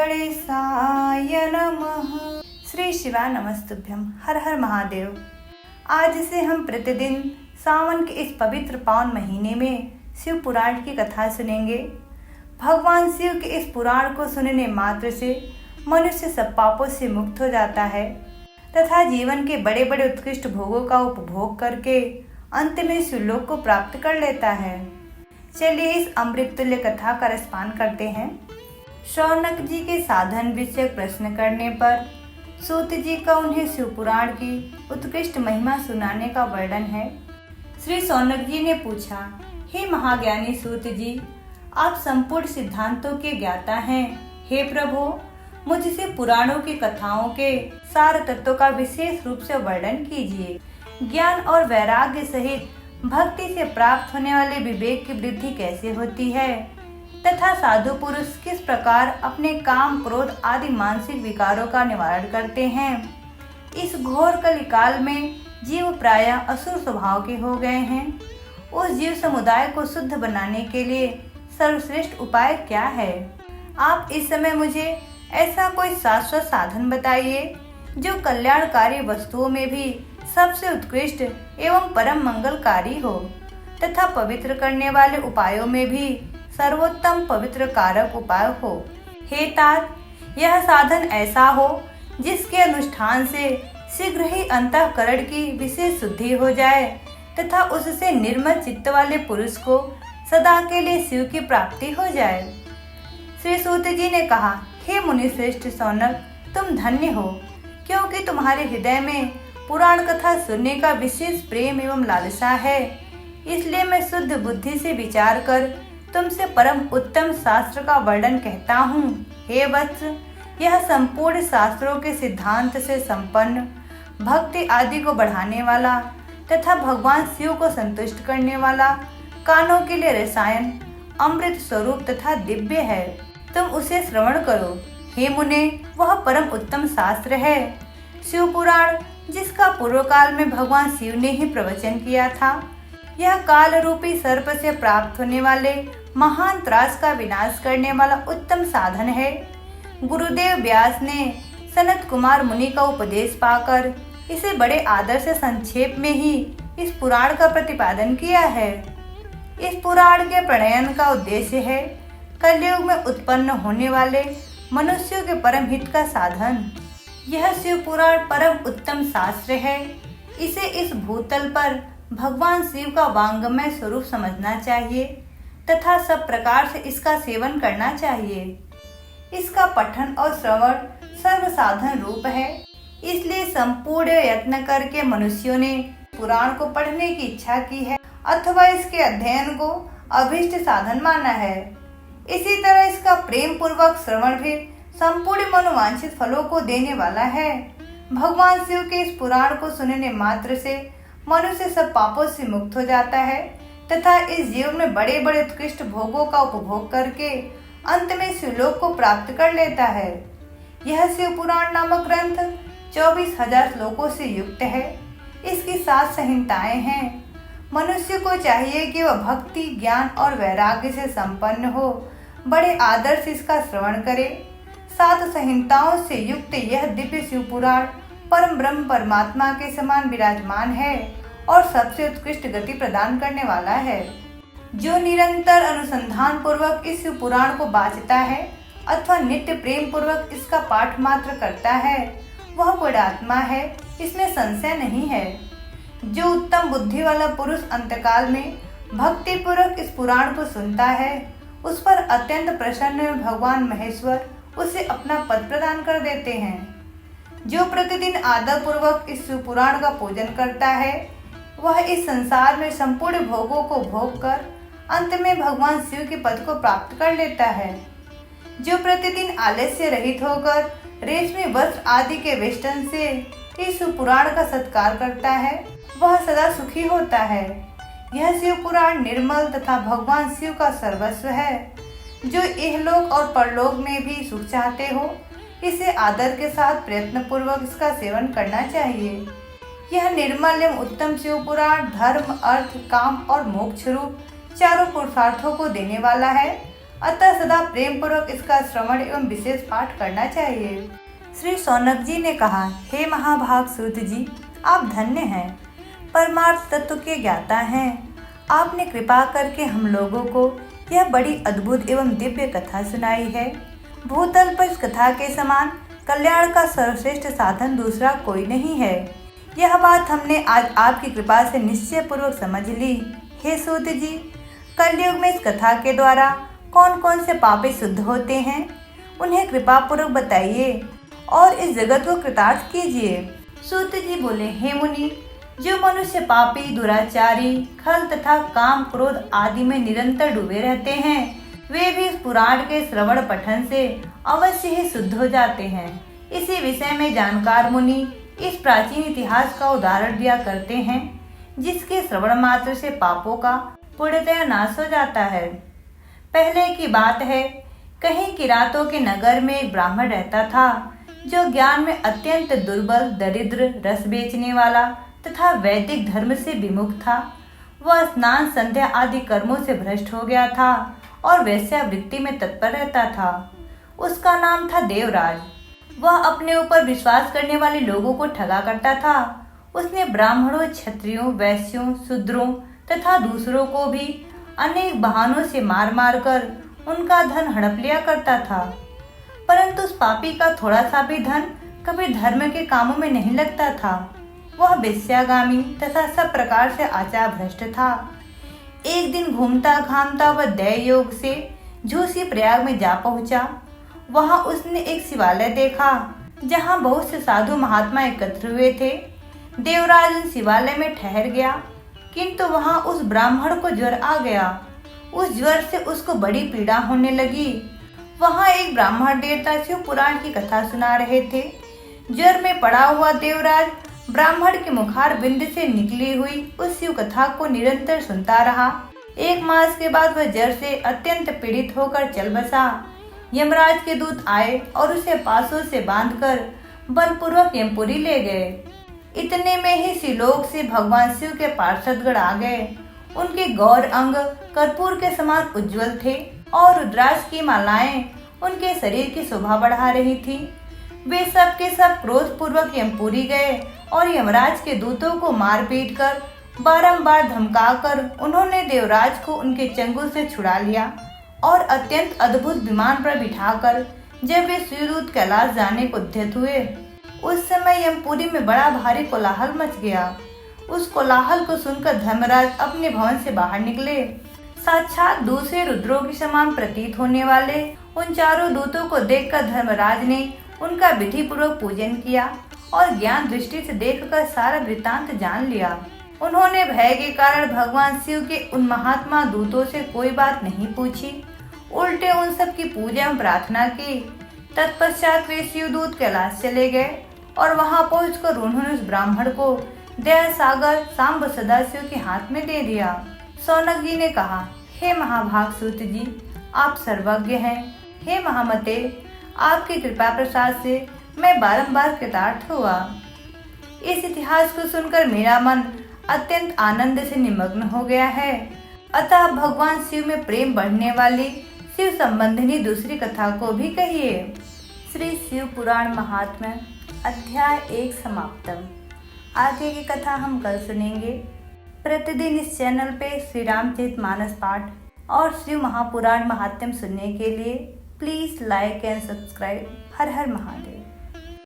गणेशाय नमः। श्री शिवाय नमस्तुभ्यं। हर हर महादेव। आज से हम प्रतिदिन सावन के इस पवित्र पावन महीने में शिव पुराण की कथा सुनेंगे। भगवान शिव के इस पुराण को सुनने मात्र से मनुष्य सब पापों से मुक्त हो जाता है तथा जीवन के बड़े बड़े उत्कृष्ट भोगों का उपभोग करके अंत में शिवलोक को प्राप्त कर लेता है। चलिए इस अमृत तुल्य कथा का रसपान करते हैं। शौनक जी के साधन विषय प्रश्न करने पर सूत जी का उन्हें शिव पुराण की उत्कृष्ट महिमा सुनाने का वर्णन है। श्री शौनक जी ने पूछा, हे महाज्ञानी सूत जी, आप संपूर्ण सिद्धांतों के ज्ञाता हैं। हे प्रभु, मुझसे पुराणों की कथाओं के सार तत्वों का विशेष रूप से वर्णन कीजिए। ज्ञान और वैराग्य सहित भक्ति से प्राप्त होने वाले विवेक की वृद्धि कैसे होती है तथा साधु पुरुष किस प्रकार अपने काम, क्रोध आदि मानसिक विकारों का निवारण करते हैं। इस घोर कलिकाल में जीव प्रायः असुर स्वभाव के हो गए हैं। उस जीव समुदाय को शुद्ध बनाने के लिए सर्वश्रेष्ठ उपाय क्या है? आप इस समय मुझे ऐसा कोई शाश्वत साधन बताइए जो कल्याणकारी वस्तुओं में भी सबसे उत्कृष्ट एवं परम मंगलकारी हो तथा पवित्र करने वाले उपायों में भी सर्वोत्तम पवित्र कारक उपाय हो। हे तात, यह साधन ऐसा हो जिसके अनुष्ठान से शीघ्र ही अंतःकरण की विशेष शुद्धि हो जाए तथा उससे निर्मल चित्त वाले पुरुष को सदा के लिए शिव की प्राप्ति हो जाए। श्री सूत जी ने कहा, हे मुनिश्रेष्ठ शौनक, तुम धन्य हो, क्योंकि तुम्हारे हृदय में पुराण कथा सुनने का विशेष प्रेम एवं लालसा है। इसलिए मैं शुद्ध बुद्धि से विचार कर तुमसे परम उत्तम शास्त्र का वर्णन कहता हूँ। हे वत्स, यह संपूर्ण शास्त्रों के सिद्धांत से संपन्न, भक्ति आदि को बढ़ाने वाला तथा भगवान शिव को संतुष्ट करने वाला, कानों के लिए रसायन, अमृत स्वरूप तथा दिव्य है। तुम उसे श्रवण करो। हे मुने, वह परम उत्तम शास्त्र है शिव पुराण, जिसका पूर्व काल में भगवान शिव ने ही प्रवचन किया था। यह काल रूपी सर्प से प्राप्त होने वाले महान त्रास का विनाश करने वाला उत्तम साधन है। गुरुदेव व्यास ने सनत कुमार मुनि का उपदेश पाकर इसे बड़े आदर से संक्षेप में ही इस पुराण का प्रतिपादन किया है। इस पुराण के प्रणयन का उद्देश्य है कलयुग में उत्पन्न होने वाले मनुष्यों के परम हित का साधन। यह शिव पुराण परम उत्तम शास्त्र है। इसे इस भूतल पर भगवान शिव का वांगमय स्वरूप समझना चाहिए तथा सब प्रकार से इसका सेवन करना चाहिए। इसका पठन और श्रवण सर्व साधन रूप है। इसलिए संपूर्ण यत्न करके मनुष्यों ने पुराण को पढ़ने की इच्छा की है अथवा इसके अध्ययन को अभीष्ट साधन माना है। इसी तरह इसका प्रेम पूर्वक श्रवण भी संपूर्ण मनोवांछित फलों को देने वाला है। भगवान शिव के इस पुराण को सुनने मात्र से मनुष्य सब पापों से मुक्त हो जाता है तथा इस जीवन में बड़े बड़े उत्कृष्ट भोगों का उपभोग करके अंत में शिवलोक को प्राप्त कर लेता है। यह शिव पुराण नामक ग्रंथ 24,000 श्लोकों से युक्त है। इसकी 7 संहिताएं हैं। मनुष्य को चाहिए कि वह भक्ति, ज्ञान और वैराग्य से संपन्न हो, बड़े आदर से इसका श्रवण करे। 7 संहिताओं से युक्त यह दिव्य शिव पुराण परम ब्रह्म परमात्मा के समान विराजमान है और सबसे उत्कृष्ट गति प्रदान करने वाला है। जो निरंतर अनुसंधान पूर्वक इस शिव पुराण को बाँचता है अथवा नित्य प्रेम पूर्वक इसका पाठ मात्र करता है, वह पुण्यात्मा है, इसमें संशय नहीं है। जो उत्तम बुद्धि वाला पुरुष अंतकाल में भक्ति पूर्वक इस पुराण को सुनता है, उस पर अत्यंत प्रसन्न भगवान महेश्वर उसे अपना पद प्रदान कर देते हैं। जो प्रतिदिन आदर पूर्वक इस शिव पुराण का पूजन करता है, वह इस संसार में संपूर्ण भोगों को भोग कर अंत में भगवान शिव के पद को प्राप्त कर लेता है। जो प्रतिदिन आलस्य रहित होकर रेशमी वस्त्र आदि के वेष्टन से इस शिव पुराण का सत्कार करता है, वह सदा सुखी होता है। यह शिव पुराण निर्मल तथा भगवान शिव का सर्वस्व है। जो इहलोक और परलोक में भी सुख चाहते हो, इसे आदर के साथ प्रयत्न पूर्वक इसका सेवन करना चाहिए। यह निर्मल एवं उत्तम शिव पुराण धर्म, अर्थ, काम और मोक्ष रूप चारों पुरुषार्थों को देने वाला है। अतः सदा प्रेम पूर्वक इसका श्रवण एवं विशेष पाठ करना चाहिए। श्री शौनक जी ने कहा, हे महाभाग सूत जी, आप धन्य हैं, परमार्थ तत्व के ज्ञाता हैं। आपने कृपा करके हम लोगों को यह बड़ी अद्भुत एवं दिव्य कथा सुनाई है। भूतल पर इस कथा के समान कल्याण का सर्वश्रेष्ठ साधन दूसरा कोई नहीं है। यह बात हमने आज आपकी कृपा से निश्चय पूर्वक समझ ली। हे सूत जी, कलयुग में इस कथा के द्वारा कौन कौन से पापी शुद्ध होते हैं, उन्हें कृपा पूर्वक बताइए और इस जगत को कृतार्थ कीजिए। सूत जी बोले, हे मुनि, जो मनुष्य पापी, दुराचारी, खल तथा काम, क्रोध आदि में निरंतर डूबे रहते हैं, वे भी इस पुराण के श्रवण पठन से अवश्य ही शुद्ध हो जाते हैं। इसी विषय में जानकार मुनि इस प्राचीन इतिहास का उदाहरण दिया करते हैं, जिसके श्रवण मात्र से पापों का पूर्णतः नाश हो जाता है। पहले की बात है, कहीं किरातों के नगर में एक ब्राह्मण रहता था, जो ज्ञान में अत्यंत दुर्बल, दरिद्र, रस बेचने वाला तथा वैदिक धर्म से विमुख था। वह स्नान, संध्या आदि कर्मों से भ्रष्ट हो गया था और वेश्यावृत्ति में तत्पर रहता था। उसका नाम था देवराज। वह अपने ऊपर विश्वास करने वाले लोगों को ठगा करता था। उसने ब्राह्मणों, क्षत्रियों, वैश्यों, शूद्रों तथा दूसरों को भी अनेक बहानों से मार मार कर उनका धन हड़प लिया करता था। परंतु उस पापी का थोड़ा सा भी धन कभी धर्म के कामों में नहीं लगता था। वह वेश्यागामी तथा सब प्रकार से आचार भ्रष्ट था। एक दिन घूमता घामता वह दय योग से झूसी प्रयाग में जा पहुंचा। वहां उसने एक शिवालय देखा, जहां बहुत से साधु महात्मा एकत्र हुए थे। देवराज उन शिवालय में ठहर गया, किंतु वहां उस ब्राह्मण को ज्वर आ गया। उस ज्वर से उसको बड़ी पीड़ा होने लगी। वहां एक ब्राह्मण देवता शिव पुराण की कथा सुना रहे थे। ज्वर में पड़ा हुआ देवराज ब्राह्मण के मुखार बिंद से निकली हुई उस शिव कथा को निरंतर सुनता रहा। 1 मास के बाद वह ज्वर से अत्यंत पीड़ित होकर चल बसा। यमराज के दूत आए और उसे पासों से बांधकर बलपूर्वक यमपुरी ले गए। इतने में ही सिलोक से भगवान शिव के पार्षदगण आ गए। उनके गौर अंग कर्पूर के समान उज्जवल थे और रुद्राक्ष की मालाएं उनके शरीर की शोभा बढ़ा रही थी। वे सब के सब क्रोध पूर्वक यमपुरी गए और यमराज के दूतों को मार पीट कर बारंबार धमकाकर उन्होंने देवराज को उनके चंगुल से छुड़ा लिया और अत्यंत अद्भुत विमान पर बिठाकर जब वे शिवदूत कैलाश जाने को उद्यत हुए, उस समय यमपुरी में बड़ा भारी कोलाहल मच गया। उस कोलाहल को सुनकर धर्मराज अपने भवन से बाहर निकले। साक्षात दूसरे रुद्रों के समान प्रतीत होने वाले उन चारों दूतों को देखकर धर्मराज ने उनका विधि पूर्वक पूजन किया और ज्ञान दृष्टि से देखकर सारा वृत्तांत जान लिया। उन्होंने भय के कारण भगवान शिव के उन महात्मा दूतों से कोई बात नहीं पूछी, उल्टे उन सब की पूजा एवं प्रार्थना की। तत्पश्चात वे शिवदूत कैलाश चले गए और वहां पहुंचकर उन्होंने उस ब्राह्मण को दया सागर सांब सदाशिव के हाथ में दे दिया। शौनक जी ने कहा, हे महाभाग सूत जी, आप सर्वज्ञ हैं। हे महामते, आपकी कृपा प्रसाद से मैं बारंबार कृतार्थ हुआ। इस इतिहास को सुनकर मेरा मन अत्यंत आनंद से निमग्न हो गया है। अतः भगवान शिव में प्रेम बढ़ने वाली शिव संबंधिनी दूसरी कथा को भी कहिए। श्री शिव पुराण महात्म्य अध्याय 1 समाप्तम। आगे की कथा हम कल सुनेंगे। प्रतिदिन इस चैनल पे श्री रामचरितमानस पाठ और शिव महापुराण महात्म्य सुनने के लिए please like and subscribe. Her her Mahadev.